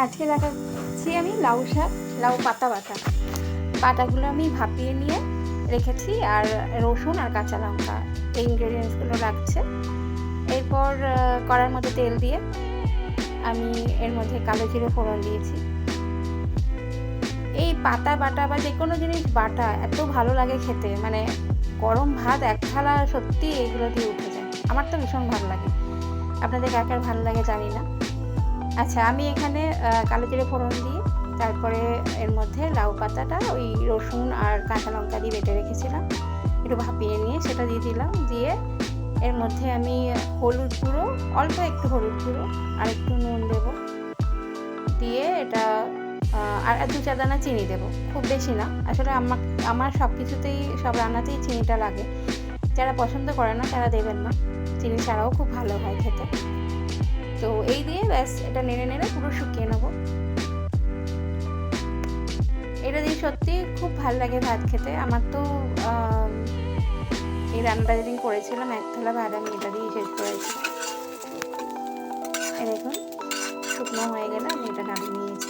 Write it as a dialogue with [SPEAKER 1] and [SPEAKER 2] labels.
[SPEAKER 1] আজকে দেখাচ্ছি আমি লাউ শাক, লাউ পাতা বাটা। পাতাগুলো আমি ভাপিয়ে নিয়ে রেখেছি, আর রসুন আর কাঁচা লঙ্কা এই ইনগ্রেডিয়েন্টসগুলো লাগছে। এরপর কড়ার মধ্যে তেল দিয়ে আমি এর মধ্যে কালো জিরে ফোড়ন দিয়েছি। এই পাতা বাটা বা যে কোনো জিনিস বাটা এত ভালো লাগে খেতে, মানে গরম ভাত এক থালা সত্যি এগুলো দিয়ে উঠে যায়। আমার তো ভীষণ ভালো লাগে, আপনাদের কার কার ভালো লাগে জানি না। আচ্ছা, আমি এখানে কালো জিরে ফোড়ন দিয়ে তারপরে এর মধ্যে লাউ পাতাটা ওই রসুন আর কাঁচা লঙ্কা দিয়ে বেটে রেখেছিলাম, একটু ভাপিয়ে নিয়ে সেটা দিয়ে দিলাম। দিয়ে এর মধ্যে আমি হলুদ গুঁড়ো, অল্প একটু হলুদ গুঁড়ো আর একটু নুন দেবো, দিয়ে এটা আর 2-4 দানা চিনি দেবো, খুব বেশি না। আসলে আমার সব কিছুতেই, সব রান্নাতেই চিনিটা লাগে। যারা পছন্দ করে না তারা দেবেন না, চিনি ছাড়াও খুব ভালো হয় খেতে। তো এই দিয়ে ব্যাস এটা নেড়ে নেড়ে পুরো শুকিয়ে নেবো। এটা দিয়ে সত্যি খুব ভালো লাগে ভাত খেতে। আমার তো এই রান্নাটা যেদিন করেছিলাম এক থালা ভাত আমি এটা দিয়ে শেষ করেছি। দেখুন শুকনো হয়ে গেলে আমি এটা নামিয়ে নিয়েছি।